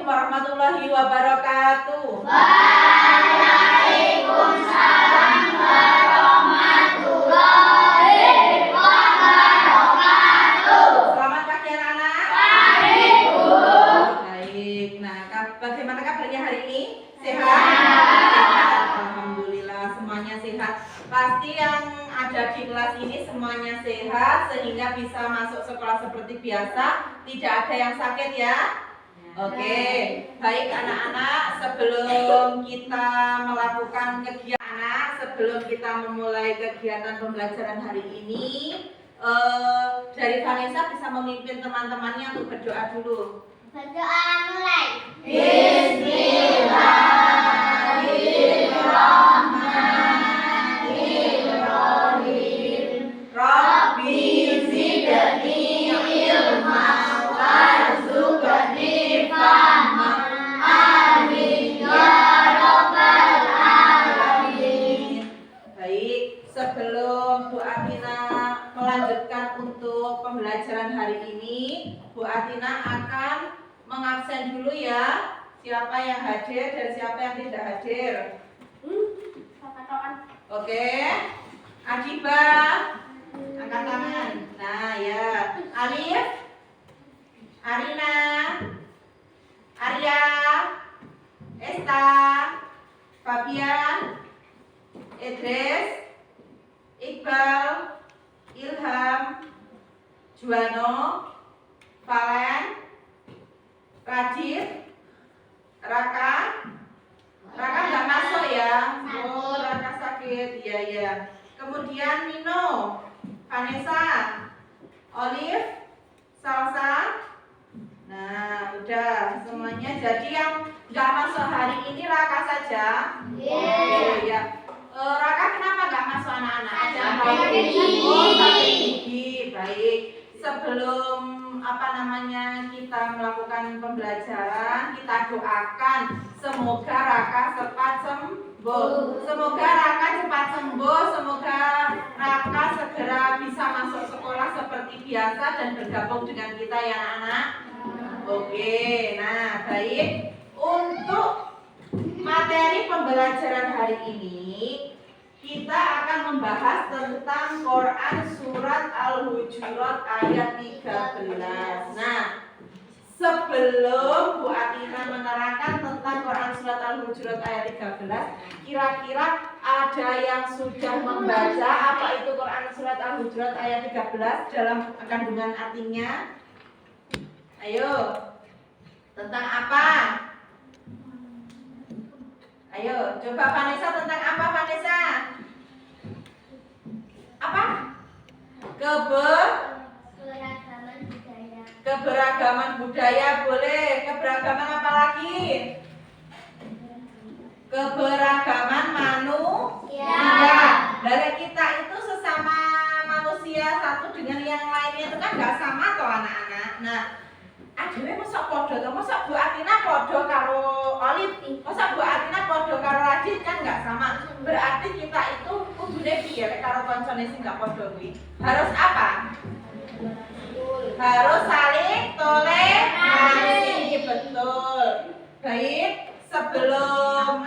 warahmatullahi wabarakatuh. Waalaikumsalam warahmatullahi wabarakatuh. Selamat pagi anak-anak. Pagi, Bu. Baik. Nah, bagaimana kabarnya hari ini? Sehat. Sehat. Alhamdulillah semuanya sehat. Pasti yang ada di kelas ini semuanya sehat sehingga bisa masuk sekolah seperti biasa. Tidak ada yang sakit ya. Oke, baik anak-anak, sebelum kita melakukan kegiatan, sebelum kita memulai kegiatan pembelajaran hari ini, dari Vanessa bisa memimpin teman-temannya untuk berdoa dulu. Berdoa mulai. Bismillahirrahmanirrahim. Rabbi zidni ilman warzuqni fahman. Amin ya rabbal alamin. Baik, sebelum Bu Atina melanjutkan untuk pembelajaran hari ini, Bu Atina akan mengabsen dulu ya. Siapa yang hadir dan siapa yang tidak hadir. Oke, Adiba, angkat tangan. Nah ya, Alif, Arina, Arya, Esta, Fabian, Idris, Iqbal, Ilham, Juano, Valen, Radit, Raka. Raka nggak masuk ya? Oh, Raka sakit. Iya ya. Kemudian Nino, Vanessa, Olive, Salsa. Nah, udah semuanya. Jadi yang nggak masuk hari ini Raka saja. Oke ya. Raka kenapa nggak masuk anak-anak? Sakit gigi. Oh, sakit gigi. Baik. Sebelum kita melakukan pembelajaran, kita doakan semoga Raka cepat sembuh. Semoga Raka cepat sembuh. Semoga Raka segera bisa masuk sekolah seperti biasa dan bergabung dengan kita ya anak-anak. Oke, nah baik. Untuk materi pembelajaran hari ini kita akan membahas tentang Quran surat Al-Hujurat ayat 13. Nah, sebelum Bu Atina menerangkan tentang Quran surat Al-Hujurat ayat 13, kira-kira ada yang sudah membaca apa itu Quran surat Al-Hujurat ayat 13 dalam kandungan artinya? Ayo. Tentang apa? Ayo, coba Vanessa, tentang apa Vanessa? Apa? Keberagaman budaya boleh. Keberagaman apa lagi? Keberagaman manusia. Dari kita itu sesama manusia satu dengan yang lainnya itu kan nggak sama toh anak-anak. Nah, adewe masa podo to, masa Bu Atina podo karo Olive, masa Bu Atina podo karo Radit kan nggak sama. Berarti kita itu kudune piye karo kancane sing nggak podo kuwi. Harus apa? Harus saling toleransi, betul. Baik, sebelum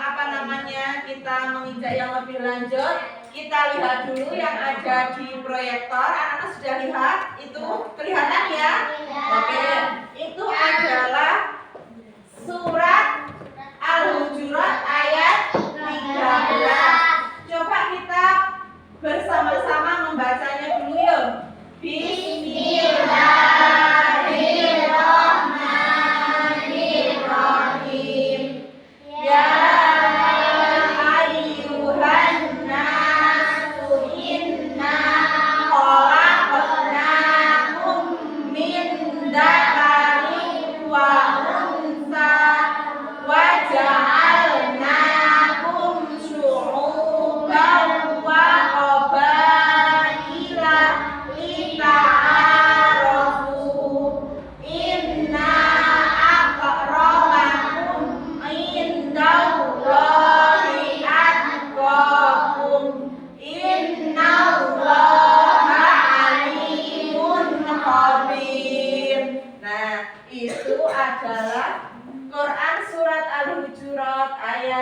kita menginjak yang lebih lanjut, kita lihat dulu yang ada di proyektor. Anak-anak sudah lihat itu? Kelihatan ya? Oke, itu adalah surat Al-Hujurat ayat 13. Coba kita bersama-sama membacanya dulu yuk. Bismillahirrahmanirrahim. Ya ayyuhan nasu inna khalaqnakum min dzakarin wa unsa wa ja'alnakum syu'uban wa qabaila lita'arafu. Inna akramakum indallahi atqakum. Innallaha alimun khabir. Nah, itu adalah Quran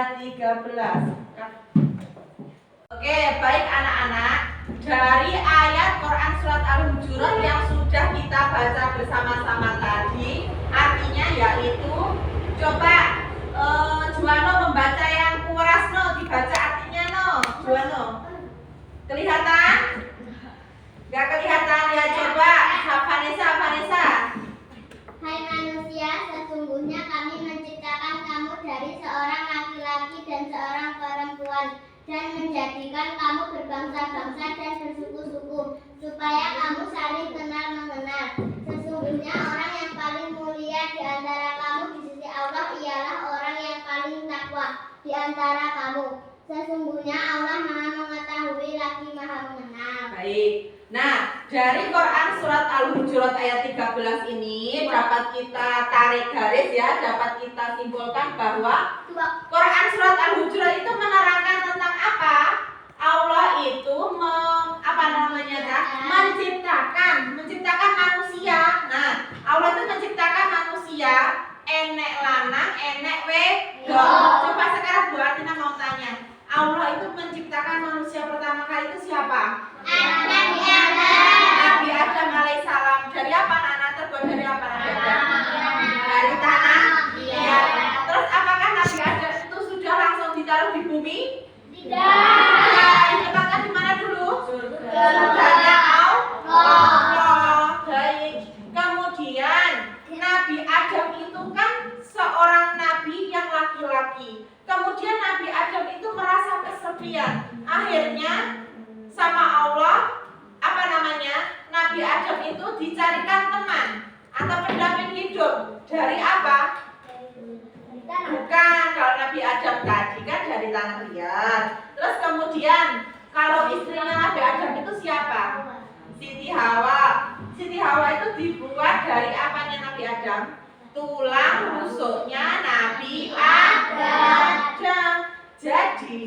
ayat 13. Oke, baik anak-anak. Dari ayat Quran surat Al-Hujurat yang sudah kita baca bersama-sama tadi, artinya yaitu coba Juwano membaca yang kuras no, dibaca artinya no. Juwano. Kelihatan? Gak kelihatan ya, coba Vanessa. Hai manusia, sesungguhnya kami menciptakan kamu dari seorang laki-laki dan seorang perempuan dan menjadikan kamu berbangsa-bangsa dan bersuku-suku supaya kamu saling kenal-mengenal. Sesungguhnya orang yang paling mulia di antara kamu di sisi Allah ialah orang yang paling takwa di antara kamu. Sesungguhnya Allah Maha mengetahui lagi Maha mengenal. Baik. Nah, dari Quran surat Al-Hujurat ayat 13 ini dapat kita tarik garis ya, dapat kita simpulkan bahwa Quran surat Al-Hujurat itu menerangkan tentang apa? Allah itu menciptakan manusia. Nah, Allah itu menciptakan manusia enek lanang, enek wedok. Coba sekarang Bu Atina mau tanya, Allah itu menciptakan manusia pertama kali itu siapa? Nabi Adam alaihissalam. Dari apa anak? Terbuat dari apa Nabi Adam? Dari tanah. Ya. Terus apakah Nabi Adam itu sudah langsung ditaruh di bumi? Tidak. Ditempatkan di mana dulu? Surganya Allah. Baik. Kemudian Nabi Adam itu kan seorang nabi yang laki-laki. Kemudian Nabi Adam itu merasa kesepian. Akhirnya sama Allah Nabi Adam itu dicarikan teman atau pendamping hidup. Dari apa? Bukan, kalau Nabi Adam tadi kan dari tanah liat. Terus kemudian kalau istrinya Nabi Adam itu siapa? Siti Hawa. Siti Hawa itu dibuat dari apanya Nabi Adam? Tulang rusuknya Nabi Adam. Jadi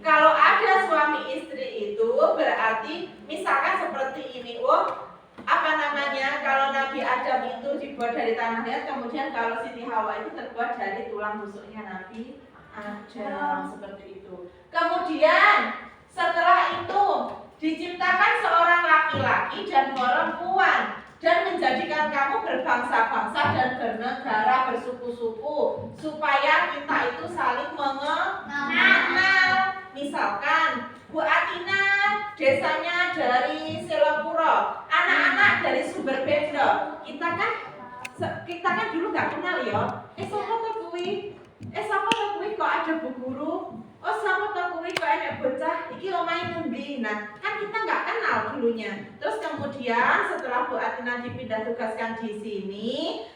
kalau ada suami istri itu berarti misalkan seperti ini, kalau Nabi Adam itu dibuat dari tanah liat, kemudian kalau Siti Hawa itu terbuat dari tulang rusuknya Nabi Adam, seperti itu. Kemudian setelah itu diciptakan seorang laki-laki dan perempuan dan menjadikan kamu berbangsa-bangsa dan bernegara, bersuku-suku supaya kita itu saling mengenal. Misalkan Bu Atina desanya dari Selopuro, anak-anak dari Sumber Bedro. Kita kan dulu nggak kenal ya. Siapa tuh kuwi? Kok ada Bu Guru? Oh, siapa tuh kuwi kok ada bocah? Iki omahe nembi. Nah, kan kita nggak kenal dulunya. Terus kemudian setelah Bu Atina dipindah tugaskan di sini,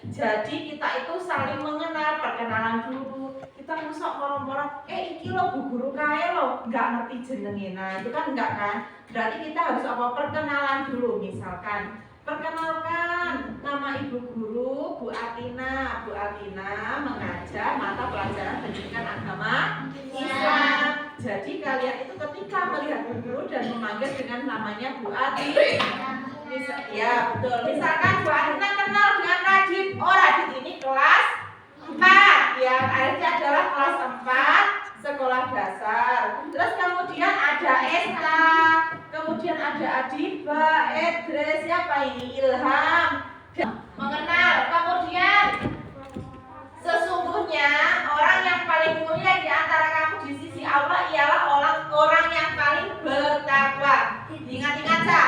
jadi kita itu saling mengenal, perkenalan dulu. Kita musok morong-morong, iki lo Bu Guru kae lo, nggak ngerti jenenge. Nah, itu kan enggak kan? Berarti kita harus perkenalan dulu. Misalkan, perkenalkan nama Ibu Guru, Bu Atina. Bu Atina mengajar mata pelajaran pendidikan agama Islam. Jadi kalian itu ketika melihat Bu Guru dan memanggil dengan namanya Bu Atina. Ya betul. Misalkan Bu Atina kenal dengan Radit. Oh, Radit ini kelas 4. Ya, akhirnya adalah kelas 4 sekolah dasar. Terus kemudian ada Esta, kemudian ada Adiba, Edres, siapa ini? Ilham. Mengenal. Kemudian sesungguhnya orang yang paling mulia di antara kamu di sisi Allah ialah orang yang paling bertakwa. Ingat-ingat ya,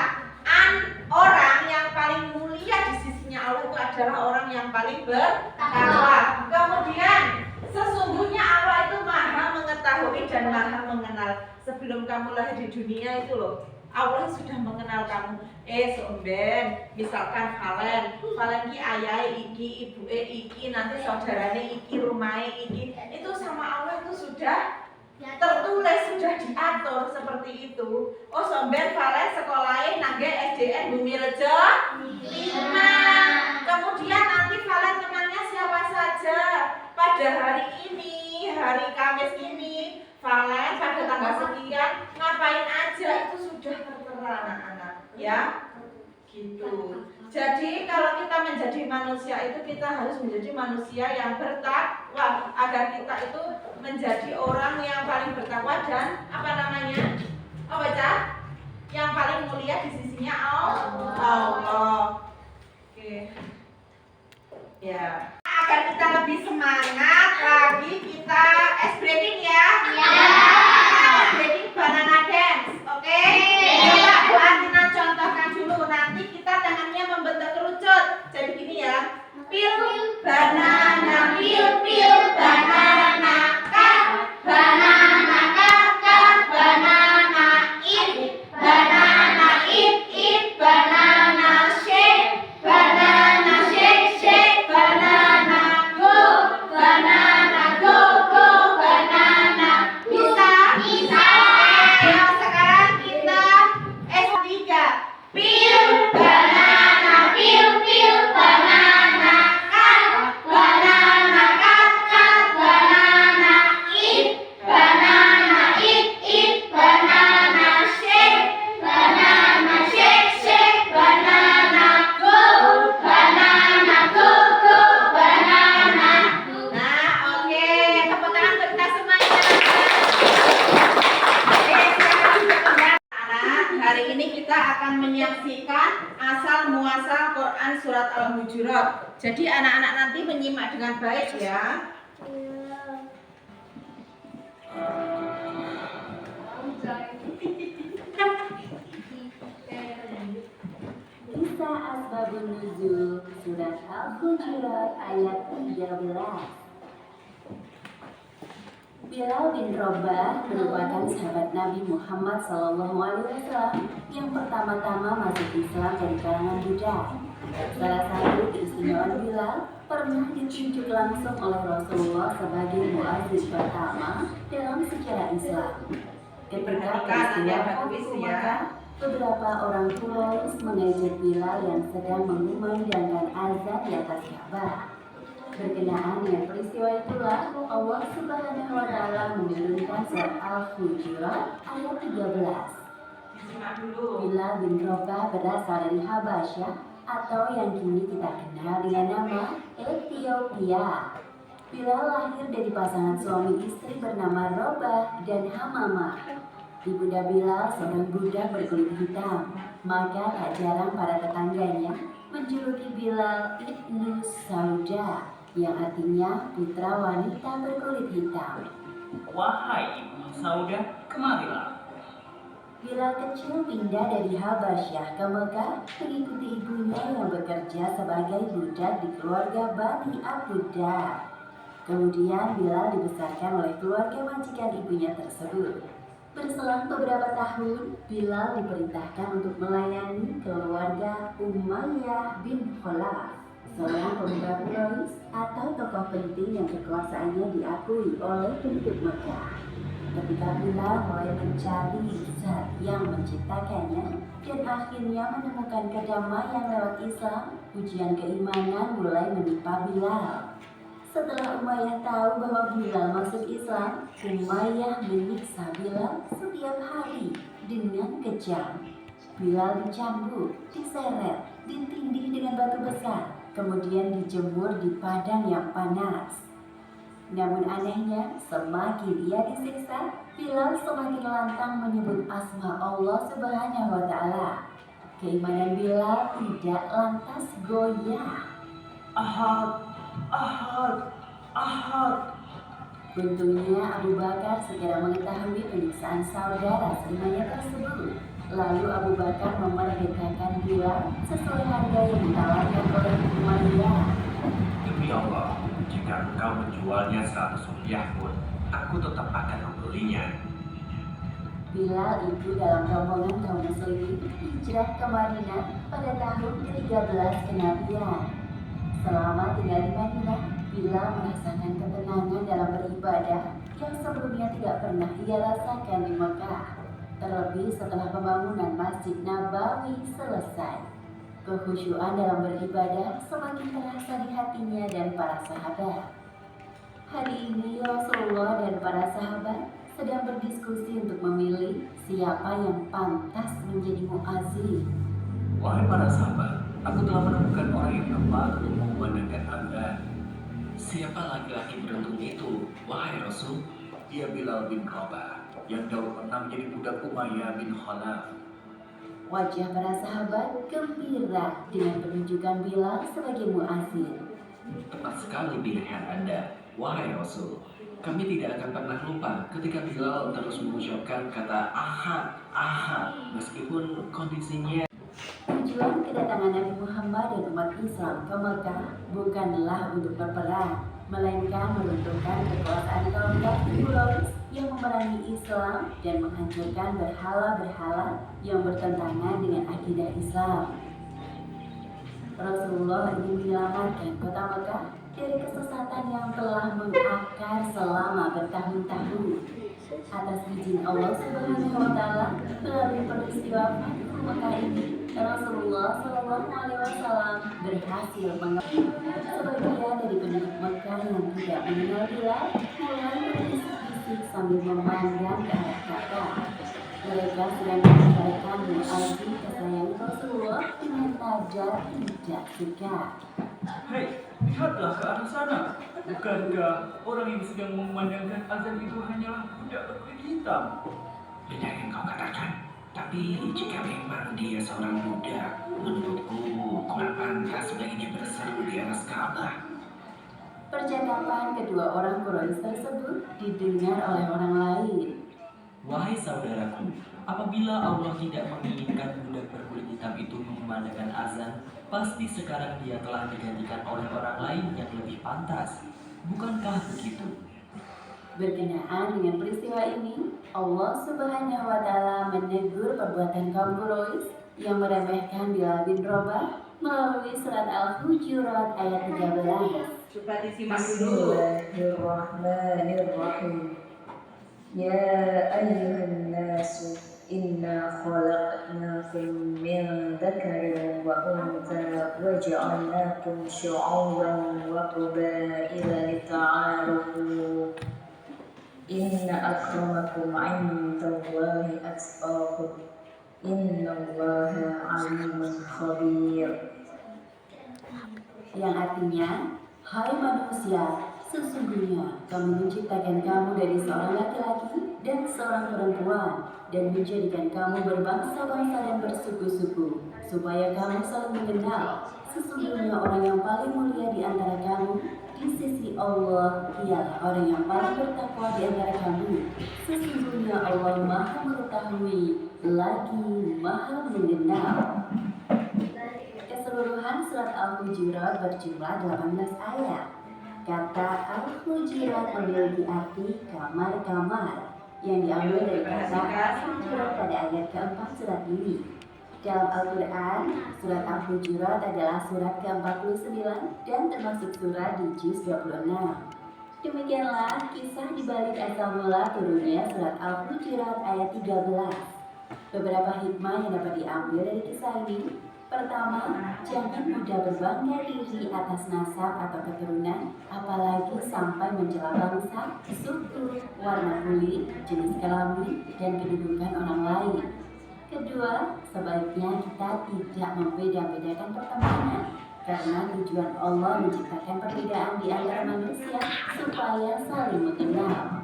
orang yang paling mulia di sisinya Allah itu adalah orang yang paling bertakwa. Kemudian sesungguhnya Allah itu Maha mengetahui dan Maha mengenal. Sebelum kamu lahir di dunia itu loh, Allah sudah mengenal kamu. Somben, misalkan Valen ki ayahe iki, ibuke iki, nanti saudarane iki, rumahe iki. Itu sama Allah itu sudah tertulis, sudah diatur seperti itu. Oh, Somben Valen sekolahe nangge SDN Bumirejo 5. Kemudian nanti Valen temannya siapa saja pada hari ini, hari Kamis ini. Valen pada tanggal sekian ngapain aja itu sudah tertera anak-anak, ya gitu. Jadi kalau kita menjadi manusia itu kita harus menjadi manusia yang bertakwa agar kita itu menjadi orang yang paling bertakwa dan apa namanya? Apa Cak? Yang paling mulia di sisinya Allah. Oke. Ya. Agar kita lebih semangat lagi kita breaking ya. Breaking banana dance. Oke. Coba Bu Artina contohkan dulu, nanti kita tangannya membentuk kerucut. Jadi gini ya. Pil banana, pil banana, cut banana, cut banana, eat banana, eat banana, shake banana, go banana, go banana. Bisa. Nah, sekarang kita S3. Pil banana, pil banana, cut banana, cut banana, eat banana, eat banana, shake banana, go banana, go banana. Nah, oke, tepuk tangan untuk kita semuanya. Oke, sekarang kita kembali. Anak, hari ini kita akan menyaksikan asal muasal Quran surat Al-Hujurat. Jadi anak-anak nanti menyimak dengan baik ya. Kisah Asbabun Nuzul Surat Al-Hujurat ayat 13. Bilal bin Rabah merupakan sahabat Nabi Muhammad SAW yang pertama-tama masuk Islam dari kalangan budak. Salah satu keistimewaan Bilal pernah ditunjuk langsung oleh Rasulullah sebagai muadzin pertama dalam sejarah Islam. Ketika peristiwa Fathu Makkah, beberapa orang Quraisy mengejek Bilal yang sedang mengumandangkan azan di atas Ka'bah. Berkenaan dengan peristiwa itulah Allah Subhanahu wa Ta'ala menurunkan surat Al-Hujurat ayat 13. Simak dulu. Bilal bin Rabah berasal dari Habasyah atau yang kini kita kenal dengan nama Ethiopia. Bilal lahir dari pasangan suami istri bernama Rabah dan Hamamah. Ibunda Bilal seorang budak berkulit hitam, maka tak jarang para tetangganya menjuluki Bilal Ibnu Sauda, yang artinya putra wanita berkulit hitam. Wahai Ibnu Sauda, kemarilah. Bilal kecil pindah dari Habasyah ke Mekah mengikuti ibunya yang bekerja sebagai budak di keluarga Bani Abu Dar. Kemudian Bilal dibesarkan oleh keluarga majikan ibunya tersebut. Berselang beberapa tahun, Bilal diperintahkan untuk melayani keluarga Umayyah bin Khalaf, seorang pemuda Quraisy atau tokoh penting yang kekuasaannya diakui oleh penduduk Mekah. Ketika Bilal mulai mencari zat yang menciptakannya dan akhirnya menemukan kedamaian lewat Islam, ujian keimanan mulai menimpa Bilal. Setelah Umayyah tahu bahwa Bilal masuk Islam, Umayyah menyiksa Bilal setiap hari dengan kejam. Bilal dicambuk, diseret, ditindih dengan batu besar, kemudian dijemur di padang yang panas. Namun anehnya, semakin ia disiksa, Bilal semakin lantang menyebut asma Allah Subhanahu wa Ta'ala. Keimanan Bilal tidak lantas goyah. Ahad, Ahad, Ahad. Untungnya Abu Bakar segera mengetahui penyiksaan saudara serimanya tersebut. Lalu Abu Bakar memerdekakan Bilal sesuai harga yang ditawarkan oleh Umayyah. Demi Allah, jika engkau menjualnya 100 rupiah pun, aku tetap akan membelinya. Bilal ikut dalam rombongan kaum muslimin hijrah ke Madinah pada tahun ke-13 kenabian. Selama tinggal di Madinah, Bilal merasakan ketenangan dalam beribadah yang sebelumnya tidak pernah ia rasakan di Mekah. Terlebih setelah pembangunan Masjid Nabawi selesai, kekhusyuan dalam beribadah semakin terasa di hatinya dan para sahabat. Hari ini Rasulullah dan para sahabat sedang berdiskusi untuk memilih siapa yang pantas menjadi muazzin. Wahai para sahabat, Aku telah menemukan orang yang tepat untuk mengumandangkan azan. Siapa laki-laki beruntung itu, wahai Rasul? Dia Bilal bin Rabah, yang dahulu pernah menjadi budak Umayyah bin Khalaf. Wajah para sahabat gembira dengan penunjukan Bilal sebagai muazin. Tepat sekali pilihan Anda, wahai Rasul. Kami tidak akan pernah lupa ketika Bilal terus mengucapkan kata ahad, ahad, meskipun kondisinya. Tujuan kedatangan Nabi Muhammad dan umat Islam ke Mekah bukanlah untuk berperang, melainkan meruntuhkan kekuasaan kaum kafir Quraisy yang memerangi Islam dan menghancurkan berhala-berhala yang bertentangan dengan akidah Islam. Rasulullah ingin menyelamatkan kota Mekah dari kesesatan yang telah mengakar selama bertahun-tahun. Atas izin Allah Subhanahu wa Ta'ala, melalui peristiwa Fathu Mekah ini, Rasulullah SAW berhasil mengambil sebagian dari penduduk Mekah yang tidak mengenal Bilal mulai berbisik-bisik sambil memandang ke arah Ka'bah. Mereka sedang membicarakan muazin kesayangan Rasulullah dengan nada tidak suka. Hei, lihatlah ke arah sana. Bukankah orang yang sedang memandangkan azan itu hanyalah budak berkulit hitam? Benar yang kau katakan. Tapi jika memang dia seorang budak, menurutku kurang pantas baginya berseru di atas Ka'bah. Percakapan kedua orang Quraisy tersebut didengar oleh orang lain. Wahai saudaraku, apabila Allah tidak menginginkan budak berkulit hitam itu mengumandangkan azan, pasti sekarang dia telah digantikan oleh orang lain yang lebih pantas. Bukankah begitu? Berkenaan dengan peristiwa ini, Allah Subhanahu wa Ta'ala menegur perbuatan kaum Quraisy yang meremehkan Bilal bin Rabah melalui surat Al-Hujurat ayat 13. Coba disimak dulu. Bismillahirrahmanirrahim. Ya ayyuhan nasu inna khalaqnakum min dzakarin wa untha wa ja'alnakum syu'uban wa qabaila lita'arafu. Inna akramakum 'indallahi atqakum. Innallaha 'alimun khabir. Yang artinya, hai manusia, sesungguhnya kami menciptakan kamu dari seorang laki-laki dan seorang perempuan dan menjadikan kamu berbangsa-bangsa dan bersuku-suku supaya kamu saling mengenal. Sesungguhnya orang yang paling mulia di antara kamu di sisi Allah ialah orang yang paling bertakwa di antara kamu. Sesungguhnya Allah Maha mengetahui lagi Maha mengenal. Keseluruhan surat Al-Hujurat berjumlah 18 ayat. Kata Al-Hujurat memiliki arti kamar-kamar yang diambil dari kata Al-Hujurat pada ayat keempat surat ini. Dalam Al-Quran, surat Al-Hujurat adalah surat ke-49 dan termasuk surat di juz 26. Demikianlah kisah dibalik asal mula turunnya surat Al-Hujurat ayat 13. Beberapa hikmah yang dapat diambil dari kisah ini. Pertama, jangan mudah berbangga diri atas nasab atau keturunan, apalagi sampai mencela bangsa, suku, warna kulit, jenis kelamin, dan kedudukan orang lain. Kedua, sebaiknya kita tidak membeda-bedakan pertemanan, karena tujuan Allah menciptakan perbedaan di antara manusia supaya saling mengenal.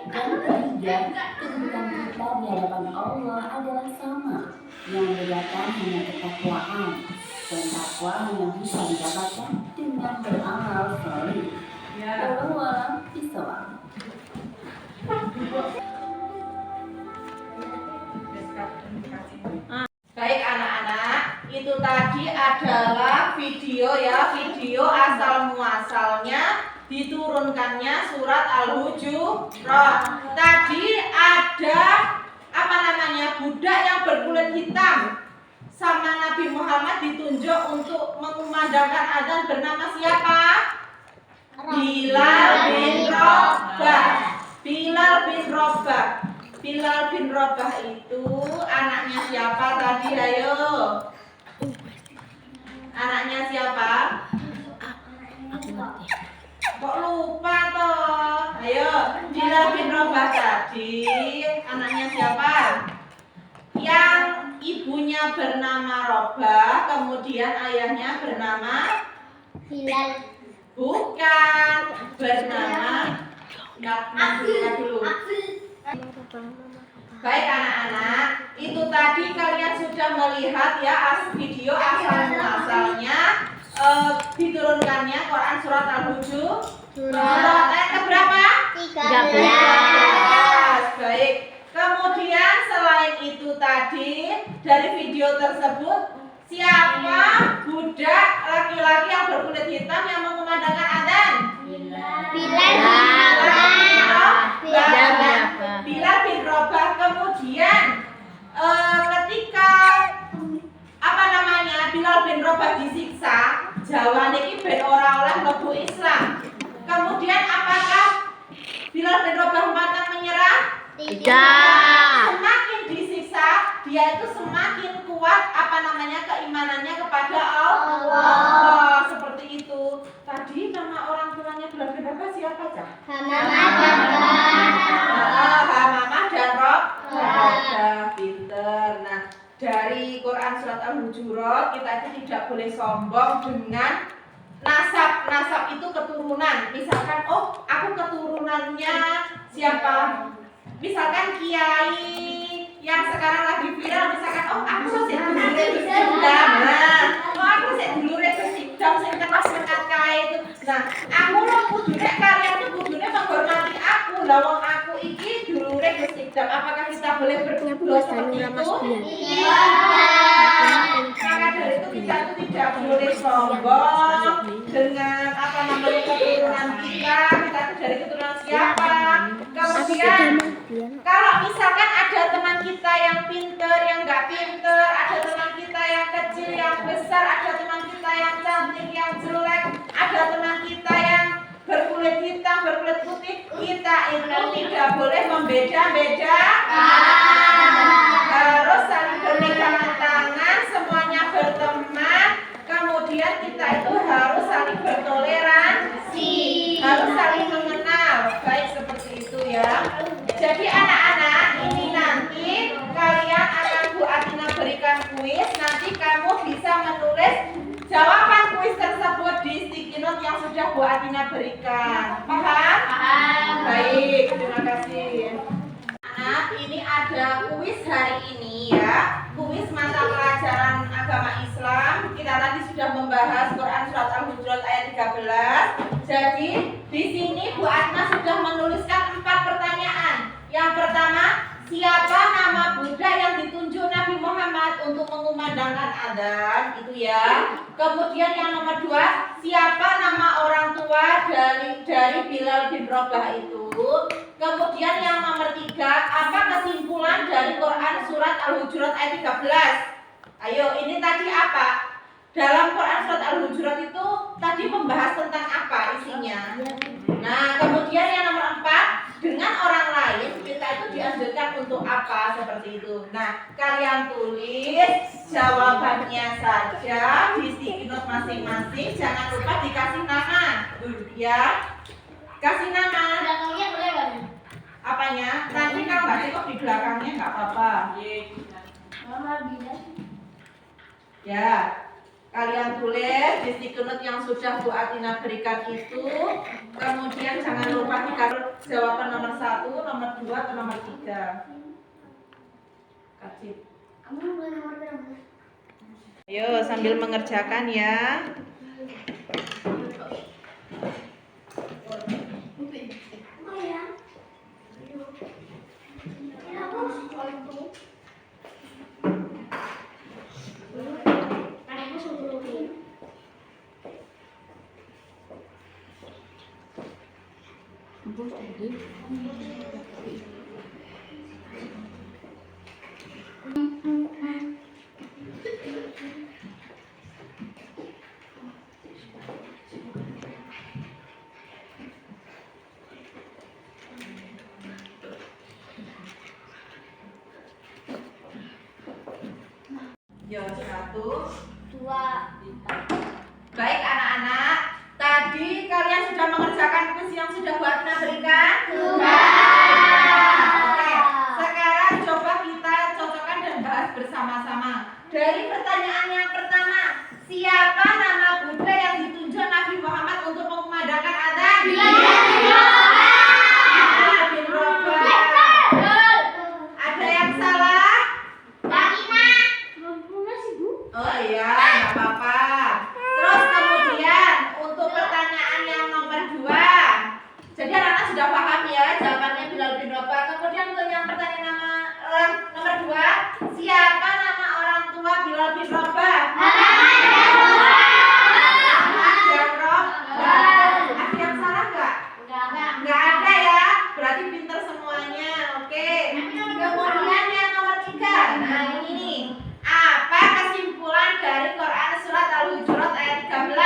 Dan ketiga, kedudukan kita di hadapan Allah adalah sama. Yang membedakan hanya ketakwaan, dan takwa hanya bisa didapatkan dengan beramal saleh. Wallahu a'lam bishawab. Baik anak-anak, itu tadi adalah video ya, video asal muasalnya diturunkannya surat Al-Hujurat. Tadi ada budak yang berkulit hitam sama Nabi Muhammad ditunjuk untuk mengumandangkan azan bernama siapa? Bilal bin Rabah. Bilal bin Rabah. Bilal bin Rabah itu anaknya siapa tadi? Ayo. Anaknya siapa? Kok lupa toh? Ayo, Bilal bin Rabah tadi anaknya siapa? Yang ibunya bernama Robah, kemudian ayahnya bernama Bilal. bukan bernama dulu. Baik anak-anak, itu tadi kalian sudah melihat ya video asal muasalnya diturunkannya Quran surat Al-Hujurat ayat keberapa? 13. Baik. Kemudian selain itu tadi dari video tersebut siapa budak laki-laki yang berkulit hitam yang mengumandangkan adzan? Bilal bin Rabah. Kemudian ketika Bilal bin Rabah disiksa, jawane iki ben ora oleh mlebu Islam. Kemudian apakah Bilal bin Rabah pantang menyerah? Tidak. Semakin disiksa, dia itu semakin kuat keimanannya kepada Allah. Seperti itu. Tadi nama orang tuanya Bilal bin Rabah siapa, Cak? Hamamah dan Robah. Pinter. Nah, dari Quran surat Al-Hujurat kita itu tidak boleh sombong dengan nasab. Nasab itu keturunan. Misalkan, oh aku keturunannya siapa? Misalkan kiai yang sekarang lagi viral, misalkan oh aku sih dulure Gusidam. Nah, oh aku sih dulure Gusidam sing kelas-kelas kae itu. Nah, aku lo kudune kalian tuh kudune menghormati aku. Lah wong aku iki dulure Gusidam. Apakah kita boleh berdua seperti itu? Iya. Maka dari itu kita tuh tidak boleh sombong dengan keturunan kita. Kita tuh dari keturunan siapa? Kemudian kalau misalkan ada teman kita yang pinter, yang nggak pinter, ada teman kita yang kecil, yang besar, ada teman kita yang cantik, yang jelek, ada teman kita yang berkulit hitam, berkulit putih, kita itu tidak boleh membeda-bedakan. Harus saling berpegangan tangan, semuanya berteman. Kemudian kita itu harus saling bertoleransi, harus saling mengenal. Baik seperti itu ya. Jadi anak-anak, ini nanti kalian akan Bu Atina berikan kuis. Nanti kamu bisa menulis jawaban kuis tersebut di sticky note yang sudah Bu Atina berikan. Paham? Paham. Baik, terima kasih. Anak, ini ada kuis hari ini ya. Kuis mata pelajaran agama Islam. Kita tadi sudah membahas Quran surat Al-Hujurat ayat 13. Jadi di sini Bu Atna sudah menuliskan 4 pertanyaan. Yang pertama, siapa nama budak yang ditunjuk Nabi Muhammad untuk mengumandangkan adzan? Itu ya. Kemudian yang nomor 2, siapa nama orang tua dari Bilal bin Rabah itu? Kemudian yang nomor 3, apa kesimpulan dari Quran surat Al-Hujurat ayat 13? Ayo, ini tadi apa? Dalam Quran surat Al-Hujurat itu tadi membahas tentang apa isinya? Nah, kemudian yang nomor 4, dengan orang lain kita itu dianjurkan untuk apa? Seperti itu. Nah, kalian tulis jawabannya saja di sticky note masing-masing. Jangan lupa dikasih nama, ya. Kasih nama. Belakangnya boleh kan? Apanya? Nanti kalau nggak cukup di belakangnya nggak apa-apa. Mama bilang. Ya. Kalian tulis di sticky note yang sudah Bu Atina berikan itu. Kemudian jangan lupa dikasih jawaban nomor 1, nomor 2, atau nomor 3. Kasih. Kamu boleh nomor berapa? Ayo sambil mengerjakan ya. Oh ya. Yo, 1, 2. Baik anak-anak, tadi kalian sudah mengerjakan kuis yang sudah Bu Atina berikan? Sudah. Oke, sekarang coba kita cocokkan dan bahas bersama-sama Siapa nama orang tua Bilal bin Rabah? Ada yang salah nggak? Nggak ada ya. Berarti pinter semuanya. Oke. Kemudian yang nomor 3. Nah ini nih. Apa kesimpulan dari Quran surat Al-Hujurat ayat 13?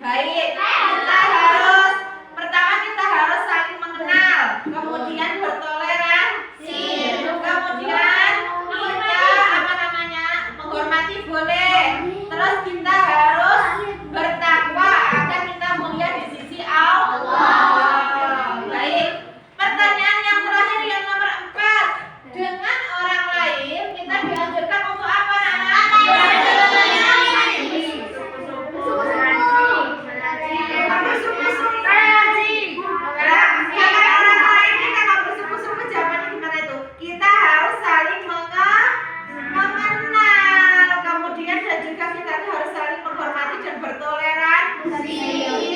Baik, kita harus saling mengenal, kemudian bertoleransi, kemudian kita menghormati boleh, terus kita harus bertakwa agar kita mulia di sisi Allah. Baik, pertanyaan yang terakhir yang nomor 4, dengan orang lain kita dianjurkan untuk apa, anak? Kita harus saling mengenal, kemudian dan juga kita harus saling menghormati dan bertoleransi.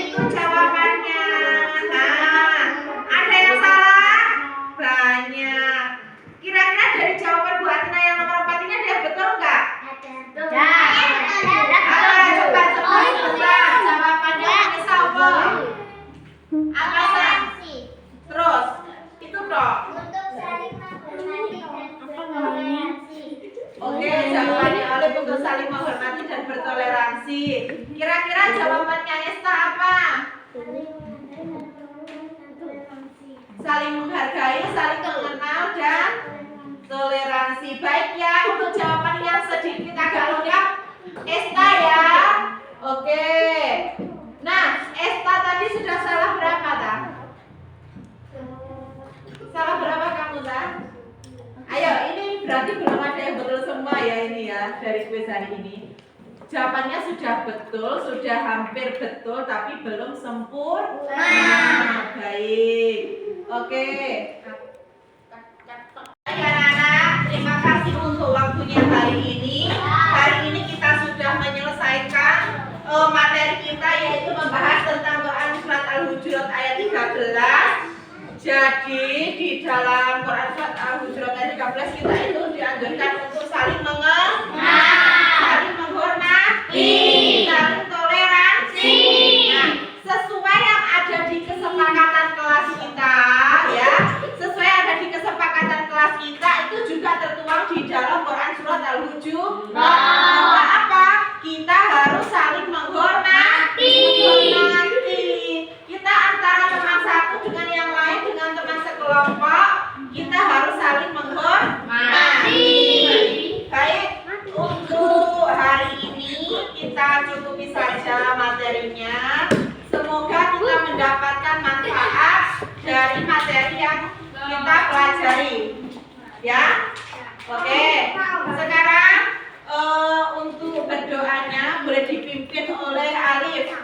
Itu jawabannya. Nah, ada yang salah? Banyak. Kira-kira dari jawaban Bu Atina yang nomor 4 ini ada yang betul nggak? Coba jawabannya bisa apa? Apa sih? Terus itu toh. Untuk saling menghormati dan bertoleransi. Oke, jawabannya Oleh untuk saling menghormati dan bertoleransi. Kira-kira jawabannya Esta apa? Saling menghargai, saling mengenal dan toleransi. Baik ya, untuk jawaban yang sedikit agak lengkap Esta ya. Oke. Nah, Esta tadi sudah salah berapa, Ta? Salah berapa kamu, Ta? Ayo, ini berarti belum ada yang betul semua ya ini ya dari kuis hari ini. Jawabannya sudah betul, sudah hampir betul, tapi belum sempurna. Baik, oke. Anak-anak, terima kasih untuk waktunya hari ini. Hari ini kita sudah menyelesaikan materi kita, yaitu membahas tentang Quran surat Al-Hujurat ayat 13. Jadi di dalam Quran surat Al-Hujurat ayat 13 kita itu dianjurkan untuk saling mengenal, saling menghormati, saling toleransi. Nah, sesuai yang ada di kesepakatan kelas kita ya, sesuai yang ada di kesepakatan kelas kita itu juga tertuang di dalam Quran surat Al-Hujurat. Bahwa apa? Kita harus saling menghormati. Kita antara teman satu dengan yang lain, dengan teman sekelompok, kita harus saling menghormati. Baik, untuk hari ini kita cukupi saja materinya. Semoga kita mendapatkan manfaat dari materi yang kita pelajari. Ya, oke. Sekarang untuk berdoanya boleh dipimpin oleh Alif.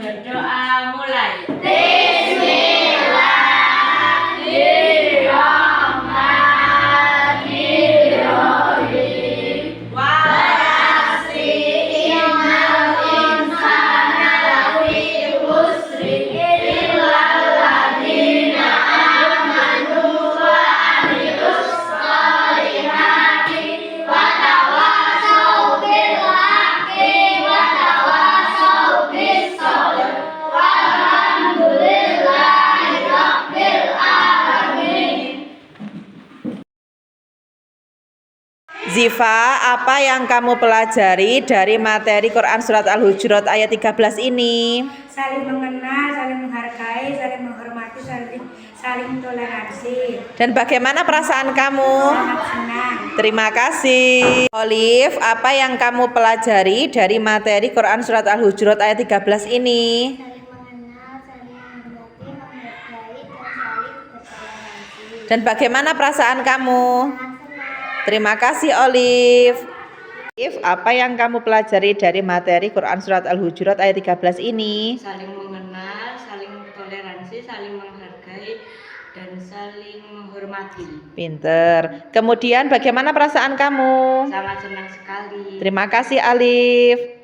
Berdoa mulai. Ziva, apa yang kamu pelajari dari materi Quran surat Al-Hujurat ayat 13 ini? Saling mengenal, saling menghargai, saling menghormati, saling toleransi. Dan bagaimana perasaan kamu? Sangat senang. Terima kasih. Olive, apa yang kamu pelajari dari materi Quran surat Al-Hujurat ayat 13 ini? Saling mengenal, saling menghormati, menghargai, dan saling bertoleransi. Dan bagaimana perasaan kamu? Sangat senang. Terima kasih Olive. Olive, apa yang kamu pelajari dari materi Quran surat Al-Hujurat ayat 13 ini? Saling mengenal, saling toleransi, saling menghargai, dan saling menghormati. Pinter. Kemudian bagaimana perasaan kamu? Sangat senang sekali. Terima kasih Alif.